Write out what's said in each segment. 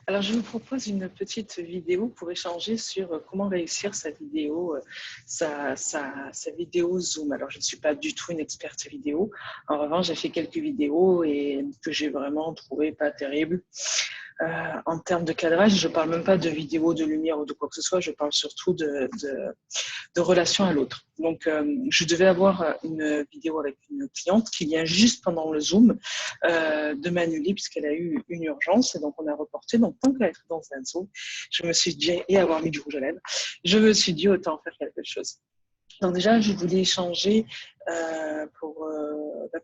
Alors, je vous propose une petite vidéo pour échanger sur comment réussir sa vidéo, sa vidéo Zoom. Alors, je ne suis pas du tout une experte vidéo. En revanche, j'ai fait quelques vidéos et que j'ai vraiment trouvé pas terribles. En termes de cadrage, je ne parle même pas de vidéo, de lumière ou de quoi que ce soit, je parle surtout de relation à l'autre. Donc, je devais avoir une vidéo avec une cliente qui vient juste pendant le Zoom de m'annuler puisqu'elle a eu une urgence et donc on a reporté. Donc, tant qu'elle était dans un Zoom, je me suis dit, et avoir mis du rouge à lèvres, je me suis dit autant faire quelque chose. Donc déjà, je voulais échanger pour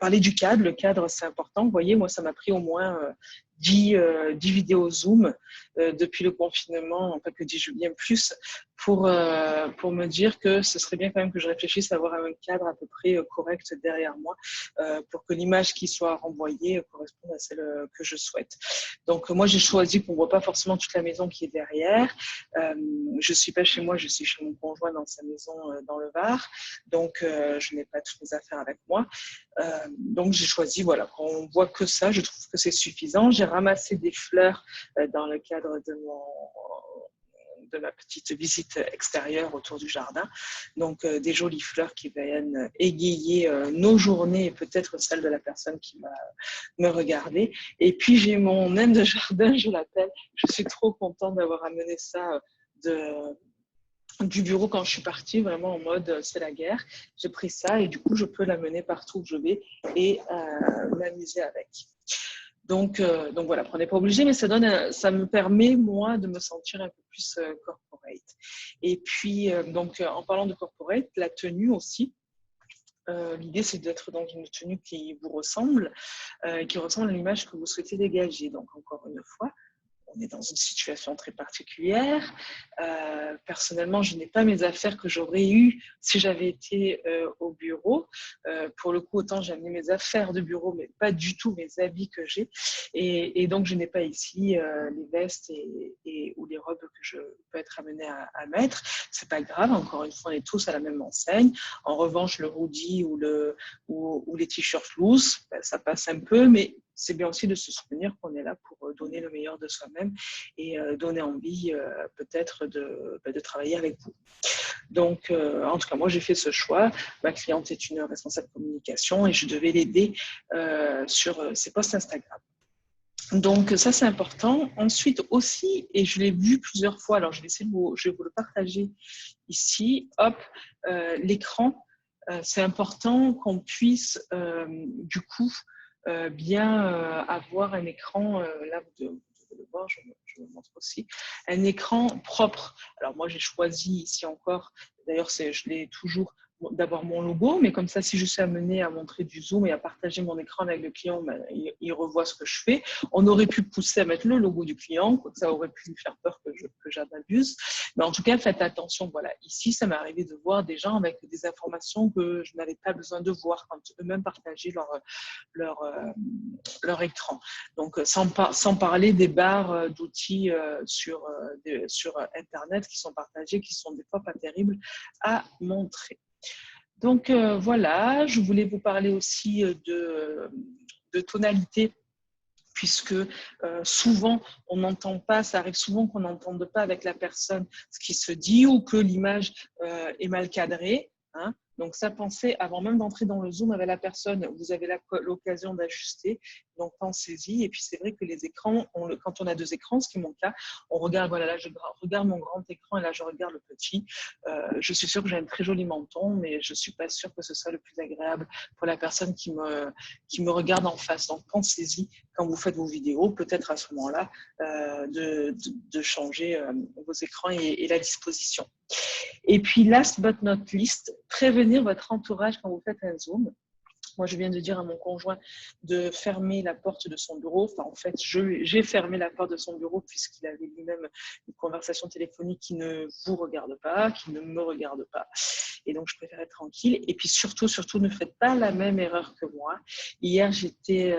parler du cadre. Le cadre, c'est important. Vous voyez, moi, ça m'a pris au moins 10 vidéos Zoom depuis le confinement, enfin que dis-je bien plus, pour me dire que ce serait bien quand même que je réfléchisse à avoir un cadre à peu près correct derrière moi pour que l'image qui soit renvoyée corresponde à celle que je souhaite. Donc moi, j'ai choisi qu'on ne voit pas forcément toute la maison qui est derrière. Je ne suis pas chez moi, je suis chez mon conjoint dans sa maison dans le Var. Donc, je n'ai pas toutes mes affaires avec moi. Donc, j'ai choisi, voilà, qu'on voit que ça, je trouve que c'est suffisant. J'ai ramassé des fleurs dans le cadre de ma petite visite extérieure autour du jardin. Donc, des jolies fleurs qui viennent égayer nos journées et peut-être celles de la personne qui va me regarder. Et puis, j'ai mon naine de jardin, je l'appelle. Je suis trop contente d'avoir amené ça du bureau quand je suis partie, vraiment en mode c'est la guerre. J'ai pris ça et du coup, je peux l'amener partout où je vais et m'amuser avec. Donc voilà, on n'est pas obligé, mais ça me permet, moi, de me sentir un peu plus corporate. Et puis, en parlant de corporate, la tenue aussi. L'idée, c'est d'être dans une tenue qui vous ressemble, qui ressemble à l'image que vous souhaitez dégager. Donc, encore une fois, on est dans une situation très particulière. Personnellement, je n'ai pas mes affaires que j'aurais eues si j'avais été au bureau. Pour le coup, autant j'ai amené mes affaires de bureau, mais pas du tout mes habits que j'ai. Et donc, je n'ai pas ici les vestes ou les robes que je peux être amenée à mettre. C'est pas grave. Encore une fois, on est tous à la même enseigne. En revanche, le hoodie ou les t-shirts loose, ça passe un peu, mais c'est bien aussi de se souvenir qu'on est là pour donner le meilleur de soi-même et donner envie peut-être de travailler avec vous. Donc, en tout cas, moi, j'ai fait ce choix. Ma cliente est une responsable communication et je devais l'aider sur ses posts Instagram. Donc, ça, c'est important. Ensuite aussi, et je l'ai vu plusieurs fois, alors je vais vous le partager ici, hop, l'écran. C'est important qu'on puisse, du coup, bien avoir un écran, là vous devez le voir, je vous montre aussi, un écran propre. Alors moi j'ai choisi ici encore, d'ailleurs je l'ai toujours, d'avoir mon logo, mais comme ça, si je suis amenée à montrer du zoom et à partager mon écran avec le client, ben, il revoit ce que je fais. On aurait pu pousser à mettre le logo du client, ça aurait pu lui faire peur que j'abuse. Mais en tout cas, faites attention. Voilà, ici, ça m'est arrivé de voir des gens avec des informations que je n'avais pas besoin de voir quand eux-mêmes partageaient leur écran. Donc, sans parler des barres d'outils sur Internet qui sont partagées, qui sont des fois pas terribles à montrer. Donc voilà, je voulais vous parler aussi de tonalité, puisque souvent on n'entend pas, ça arrive souvent qu'on n'entende pas avec la personne ce qui se dit ou que l'image est mal cadrée. Hein. Donc ça, pensez, avant même d'entrer dans le Zoom avec la personne, vous avez l'occasion d'ajuster, donc pensez-y. Et puis c'est vrai que les écrans, quand on a deux écrans, ce qui est mon cas, on regarde, voilà, là je regarde mon grand écran et là je regarde le petit. Je suis sûre que j'ai un très joli menton, mais je ne suis pas sûre que ce soit le plus agréable pour la personne qui me regarde en face. Donc pensez-y quand vous faites vos vidéos, peut-être à ce moment-là, de changer vos écrans et la disposition. Et puis, last but not least, prévenir votre entourage quand vous faites un Zoom. Moi, je viens de dire à mon conjoint de fermer la porte de son bureau. Enfin, en fait, j'ai fermé la porte de son bureau puisqu'il avait lui-même une conversation téléphonique qui ne vous regarde pas, qui ne me regarde pas. Et donc, je préfère être tranquille. Et puis, surtout, ne faites pas la même erreur que moi. Hier, j'étais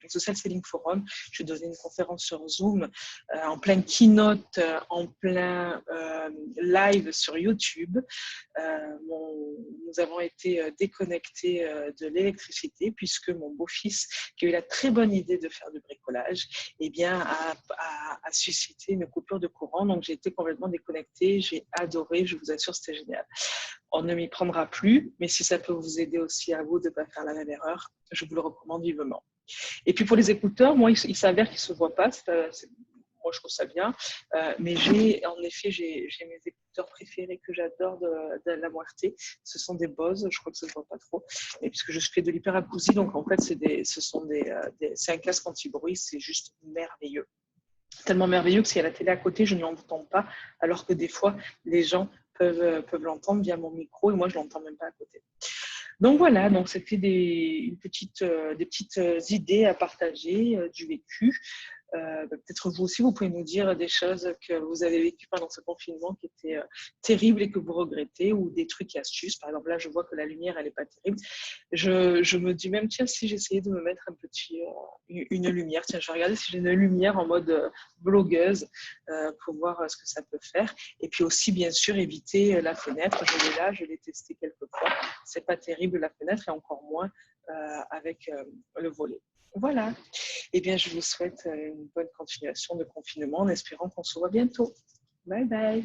Social Selling Forum. Je donnais une conférence sur Zoom, en plein keynote, en plein live sur YouTube. Nous avons été déconnectés de l'électricité puisque mon beau-fils, qui a eu la très bonne idée de faire du bricolage, eh bien, a suscité une coupure de courant. Donc, j'ai été complètement déconnectée. J'ai adoré, je vous assure, c'était génial. On ne m'y prendra plus, mais si ça peut vous aider aussi à vous de ne pas faire la même erreur, je vous le recommande vivement. Et puis pour les écouteurs, moi, il s'avère qu'ils ne se voient pas. Moi, je trouve ça bien. Mais en effet, j'ai mes écouteurs préférés que j'adore de la Muerte. Ce sont des Bose, je crois que ça ne se voit pas trop. Et puisque je fais de l'hyperacousie, donc en fait, c'est un casque anti-bruit, c'est juste merveilleux. Tellement merveilleux que si à la télé à côté, je ne l'entends pas, alors que des fois, les gens peuvent l'entendre via mon micro et moi, je ne l'entends même pas à côté. Donc voilà, donc c'était des petites idées à partager, du vécu. Peut-être vous aussi, vous pouvez nous dire des choses que vous avez vécues pendant ce confinement qui étaient terribles et que vous regrettez, ou des trucs et astuces. Par exemple, là, je vois que la lumière, elle n'est pas terrible. Je me dis même, tiens, si j'essayais de me mettre une lumière, tiens, je vais regarder si j'ai une lumière en mode blogueuse pour voir ce que ça peut faire. Et puis aussi, bien sûr, éviter la fenêtre. Je l'ai là, je l'ai testé quelques fois. C'est pas terrible la fenêtre et encore moins avec le volet. Voilà. Eh bien, je vous souhaite une bonne continuation de confinement en espérant qu'on se voit bientôt. Bye bye.